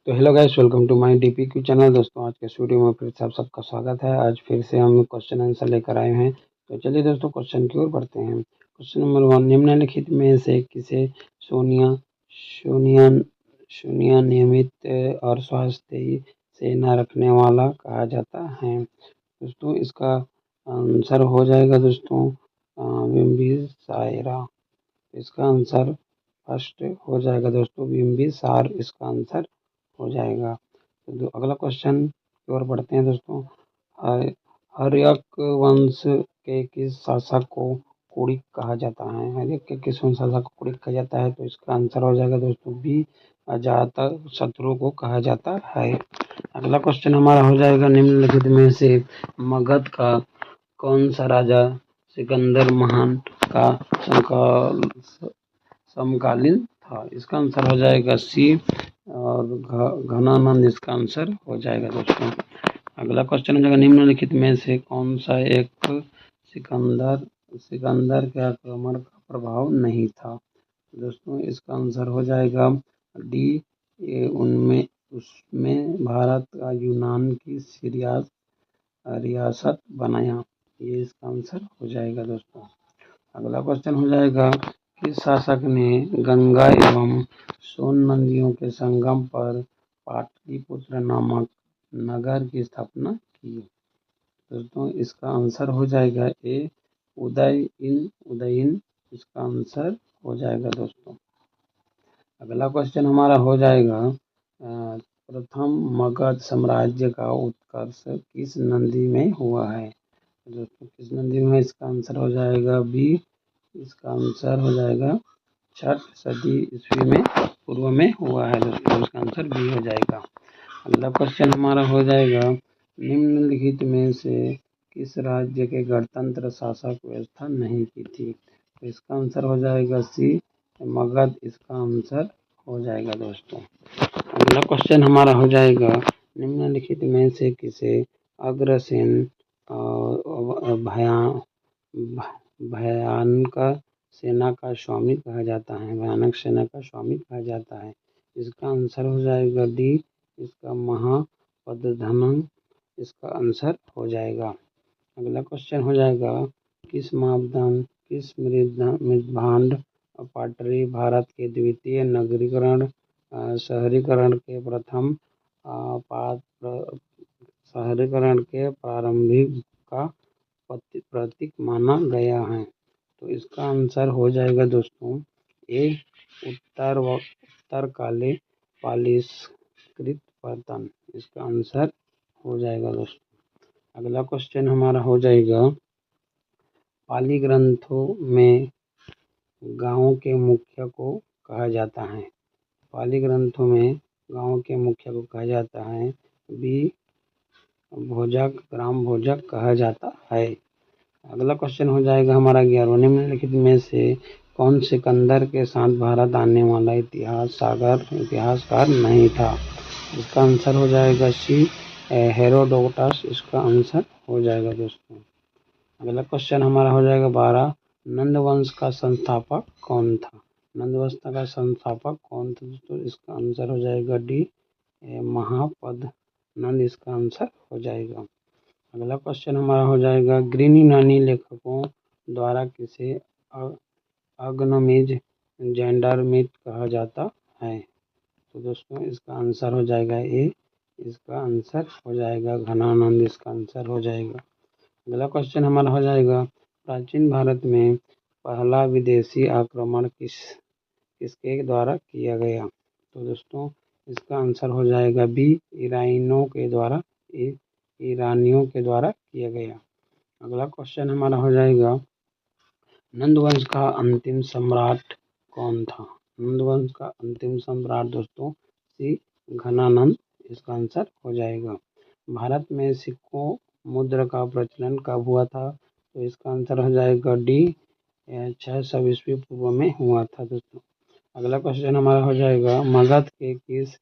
तो hello guys, welcome to my DPQ channel. दोस्तों, आज के इस वीडियो में फिर से आप सबका स्वागत है। आज फिर से हम क्वेश्चन आंसर लेकर आए हैं। तो चलिए दोस्तों, क्वेश्चन की ओर बढ़ते हैं। क्वेश्चन नंबर 1, निम्नलिखित में से किसे सोनिया सोनिया सोनिया नियमित और स्वास्थ्य से न रखने वाला कहा जाता है? दोस्तों, इसका आंसर हो जाएगा दोस्तों बिम्बिसारा। इसका आंसर फर्स्ट हो जाएगा दोस्तों बिम्बिसार, इसका आंसर हो जाएगा। तो अगला क्वेश्चन की ओर बढ़ते हैं दोस्तों। ह- हर्यक वंश के किस शासक को कुड़िक कहा जाता है? हर्यक के किस वंश शासक को कुड़िक कहा जाता है? तो इसका आंसर हो जाएगा दोस्तों बी, अजात शत्रु को कहा जाता है। अगला क्वेश्चन हमारा हो जाएगा, निम्नलिखित में से मगध का कौन सा राजा सिकंदर महान का समकालीन था? इसका आंसर हो जाएगा सी, और घनानंद इसका आंसर हो जाएगा दोस्तों। अगला क्वेश्चन हो जाएगा, निम्नलिखित में से कौन सा एक सिकंदर सिकंदर के आक्रमण का प्रभाव नहीं था? दोस्तों, इसका आंसर हो जाएगा डी, ये उनमें उसमें भारत का यूनान की रियासत बनाया। ये इसका आंसर हो जाएगा दोस्तों। अगला क्वेश्चन हो जाएगा, किस शासक ने गंगा एवं सोन नदियों के संगम पर पाटलिपुत्र नामक नगर की स्थापना की? दोस्तों, इसका आंसर हो जाएगा ए, उदयन इसका आंसर हो जाएगा दोस्तों। अगला क्वेश्चन हमारा हो जाएगा, प्रथम मगध साम्राज्य का उत्कर्ष किस नदी में हुआ है? दोस्तों, किस नदी में? इसका आंसर हो जाएगा बी, इसका आंसर हो जाएगा 6ठ सदी ईस्वी में पूर्व में हुआ है दोस्तों। इसका आंसर बी हो जाएगा। अगला क्वेश्चन हमारा हो जाएगा, निम्नलिखित में से किस राज्य के गणतंत्र शासक व्यवस्था नहीं की थी? तो इसका आंसर हो जाएगा सी, मगध इसका आंसर हो जाएगा दोस्तों। अगला क्वेश्चन हमारा हो जाएगा, निम्नलिखित में से किसे अग्रसेन भयानक सेना का स्वामी कहा जाता है? भयानक सेना का स्वामी कहा जाता है। इसका आंसर हो जाएगा डी, इसका महापद्मधन इसका आंसर हो जाएगा। अगला क्वेश्चन हो जाएगा, किस मापदंड किस मृदभांड पाटरी भारत के द्वितीय नगरीकरण शहरीकरण के प्रथम शहरीकरण के प्रारंभिक का प्रतीक माना गया है? तो इसका आंसर हो जाएगा दोस्तों ए, उत्तर काले पालिशकृत पतन इसका आंसर हो जाएगा दोस्तों। अगला क्वेश्चन हमारा हो जाएगा, पाली ग्रंथों में गाँव के मुखिया को कहा जाता है? पाली ग्रंथों में गाँव के मुखिया को कहा जाता है बी, भोजक, ग्राम भोजक कहा जाता है। अगला क्वेश्चन हो जाएगा हमारा 11वां, निम्नलिखित में से कौन सिकंदर के साथ भारत आने वाला इतिहासकार नहीं था? इसका आंसर हो जाएगा सी, हेरोडोटस इसका आंसर हो जाएगा दोस्तों। अगला क्वेश्चन हमारा हो जाएगा 12, नंद वंश का संस्थापक कौन था? नंद वंश का संस्थापक कौन था दोस्तों? इसका आंसर हो जाएगा डी, महापद नंद इसका आंसर हो जाएगा। अगला क्वेश्चन हमारा हो जाएगा, ग्रीन यूनानी लेखकों द्वारा किसे अग्नमेज जेंडर मिथ कहा जाता है? तो दोस्तों, इसका आंसर हो जाएगा ए, इसका आंसर हो जाएगा घनानंद इसका आंसर हो जाएगा। अगला क्वेश्चन हमारा हो जाएगा, प्राचीन भारत में पहला विदेशी आक्रमण किसके द्वारा किया गया? तो दोस्तों, इसका आंसर हो जाएगा बी, ईरानियों के द्वारा किया गया। अगला क्वेश्चन हमारा हो जाएगा, नंद वंश का अंतिम सम्राट कौन था? नंद वंश का अंतिम सम्राट दोस्तों सी, घनानंद इसका आंसर हो जाएगा। भारत में सिक्कों मुद्रा का प्रचलन कब हुआ था? तो इसका आंसर हो जाएगा डी, 600 ईस्वी पूर्व में हुआ था दोस्तों। अगला क्वेश्चन हमारा हो जाएगा, मगध के किस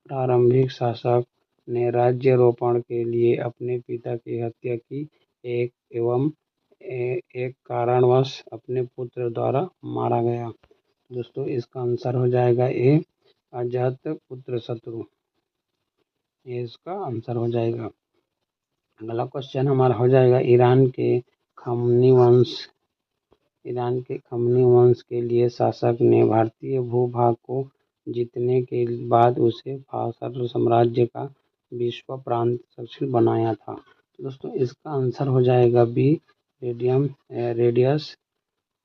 प्रारंभिक शासक ने राज्यारोपण के लिए अपने पिता की हत्या की एक कारणवश अपने पुत्र द्वारा मारा गया? दोस्तों, इसका आंसर हो जाएगा ए, अजात पुत्र शत्रु। ये इसका आंसर हो जाएगा। अगला क्वेश्चन हमारा हो जाएगा ईरान के खमनी वंश के लिए शासक ने भारतीय भूभाग को जीतने के बाद उसे फारस साम्राज्य का विश्व प्रांत दक्षिण बनाया था। तो दोस्तों इसका आंसर हो जाएगा बी, रेडियस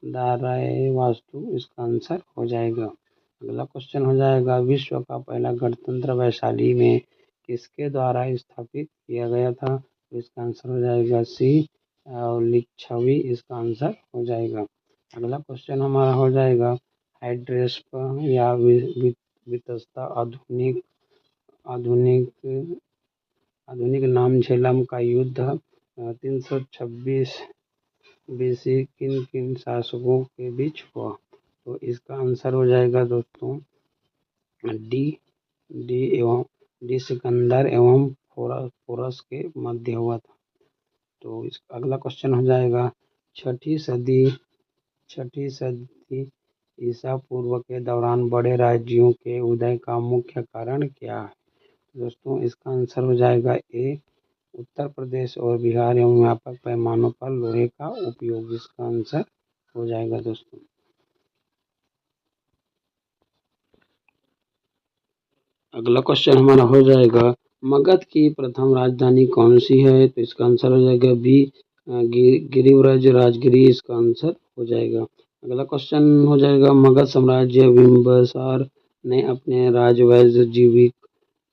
दाराए वास्तु इसका आंसर हो जाएगा। अगला क्वेश्चन हो जाएगा विश्व का पहला गणतंत्र वैशाली में किसके द्वारा स्थापित किया गया था। तो इसका आंसर हो जाएगा सी, लिच्छवी इसका आंसर हो जाएगा। अगला क्वेश्चन हमारा हो जाएगा हाइड्रेस्प या वितस्ता आधुनिक आधुनिक आधुनिक नाम झेलम का युद्ध 326 बीसी किन किन शासकों के बीच हुआ। तो इसका आंसर हो जाएगा दोस्तों डी डी सिकंदर एवं पोरस के मध्य हुआ था। तो इस अगला क्वेश्चन हो जाएगा छठी सदी ईसा पूर्व के दौरान बड़े राज्यों के उदय का मुख्य कारण क्या है। दोस्तों इसका आंसर हो जाएगा ए, उत्तर प्रदेश और बिहार एवं व्यापक पैमानों पर लोहे का उपयोग इसका आंसर हो जाएगा दोस्तों। अगला क्वेश्चन हमारा हो जाएगा मगध की प्रथम राजधानी कौन सी है। तो इसका आंसर हो जाएगा बी, गिरिव्रज राजगिरी इसका आंसर हो जाएगा। अगला क्वेश्चन हो जाएगा मगध साम्राज्य बिंबिसार ने अपने राजवैद्य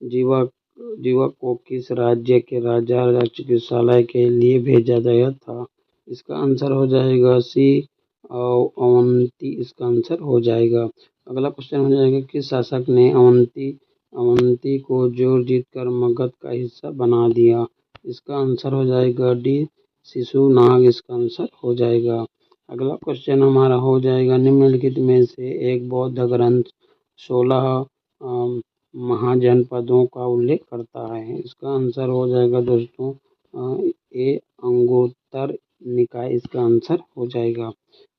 जीवक जीवक को किस राज्य के राजा चिकित्सालय के लिए भेजा गया था। इसका आंसर हो जाएगा सी, अवंती इसका आंसर हो जाएगा। अगला क्वेश्चन हो जाएगा किस शासक ने अवंती को जोर जीतकर मगध का हिस्सा बना दिया। इसका आंसर हो जाएगा डी, शिशुनाग इसका आंसर हो जाएगा। अगला क्वेश्चन हमारा हो जाएगा निम्नलिखित में से एक बौद्ध ग्रंथ 16 महाजनपदों का उल्लेख करता है। इसका आंसर हो जाएगा दोस्तों ए, अंगुत्तर निकाय इसका आंसर हो जाएगा।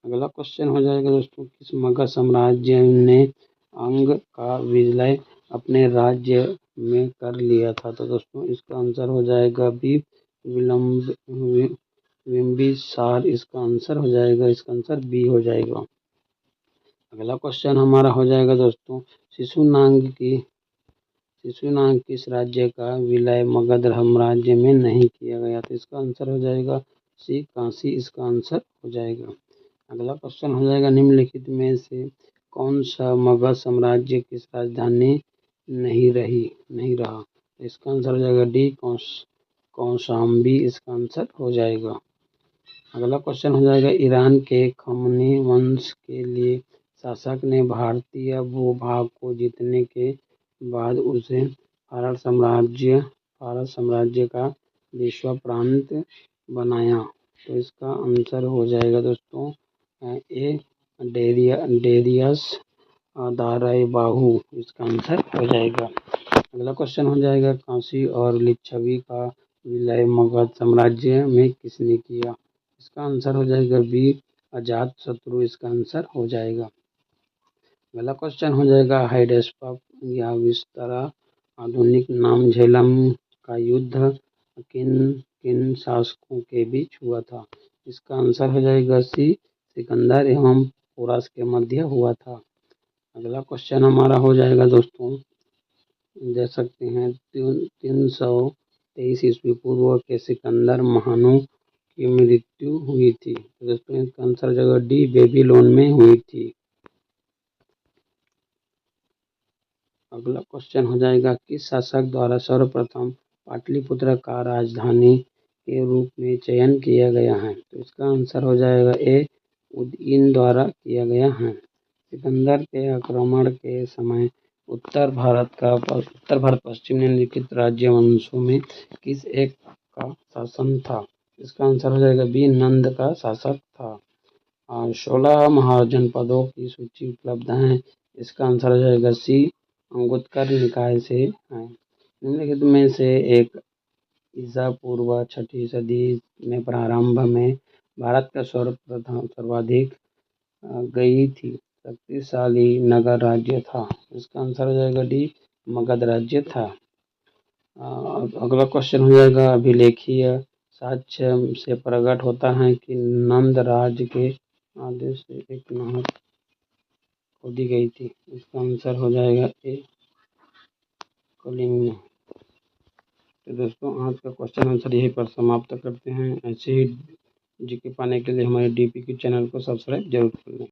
अगला क्वेश्चन हो जाएगा दोस्तों किस मगध साम्राज्य ने अंग का विलय अपने राज्य में कर लिया था। तो दोस्तों इसका आंसर हो जाएगा बी, बिंबिसार इसका आंसर हो जाएगा। इसका आंसर बी हो जाएगा। अगला क्वेश्चन हमारा हो जाएगा दोस्तों शिशुनाग किस राज्य का विलय मगध साम्राज्य में नहीं किया गया। तो इसका आंसर हो जाएगा सी, काशी इसका आंसर हो जाएगा। अगला क्वेश्चन हो जाएगा निम्नलिखित में से कौन सा मगध साम्राज्य की राजधानी नहीं रहा। इसका आंसर हो जाएगा डी, कौशाम्बी इसका आंसर हो जाएगा। अगला क्वेश्चन हो जाएगा ईरान के खमनी वंश के लिए शासक ने भारतीय भूभाग को जीतने के बाद उसे फारस साम्राज्य का विश्व प्रांत बनाया। तो इसका आंसर हो जाएगा दोस्तों ए, डेरियस दाराई बाहु इसका आंसर हो जाएगा। अगला क्वेश्चन हो जाएगा काशी और लिच्छवी का विलय मगध साम्राज्य में किसने किया। इसका आंसर हो जाएगा बी, अजातशत्रु इसका आंसर हो जाएगा। अगला क्वेश्चन हो जाएगा हाइडेस्पा या विस्तारा आधुनिक नाम झेलम का युद्ध किन किन शासकों के बीच हुआ था। इसका आंसर हो जाएगा सी, सिकंदर एवं पोरस के मध्य हुआ था। अगला क्वेश्चन हमारा हो जाएगा दोस्तों देख सकते हैं 323 ईस्वी पूर्व के सिकंदर महानु की मृत्यु हुई थी। तो दोस्तों इसका आंसर जगह डी, बेबीलोन में हुई थी। अगला क्वेश्चन हो जाएगा किस शासक द्वारा सर्वप्रथम पाटलिपुत्र का राजधानी के रूप में चयन किया गया है। तो इसका आंसर हो जाएगा ए, उदयन द्वारा किया गया है। सिकंदर के आक्रमण के समय उत्तर भारत पश्चिम निम्नलिखित राज्य वंशों में किस एक का शासन था। इसका आंसर हो जाएगा बी, नंद का शासक था। 16 महाजनपदों की सूची उपलब्ध है। इसका आंसर हो जाएगा सी, अंगुत्तर निकाय से है। निम्नलिखित में से एक ईसा पूर्व छठी सदी में प्रारंभ में भारत का सर्वाधिक गई थी शक्तिशाली नगर राज्य था। इसका आंसर हो जाएगा डी, मगध राज्य था। अगला क्वेश्चन हो जाएगा अभिलेखीय साक्ष्य से प्रकट होता है कि नंद राज के आदेश से एक नहर खोदी गई थी। इसका आंसर हो जाएगा ए कलिंग में। तो दोस्तों आज का क्वेश्चन आंसर यहीं पर समाप्त करते हैं। ऐसे ही जीके पाने के लिए हमारे डीपीक्यू चैनल को सब्सक्राइब जरूर कर लें।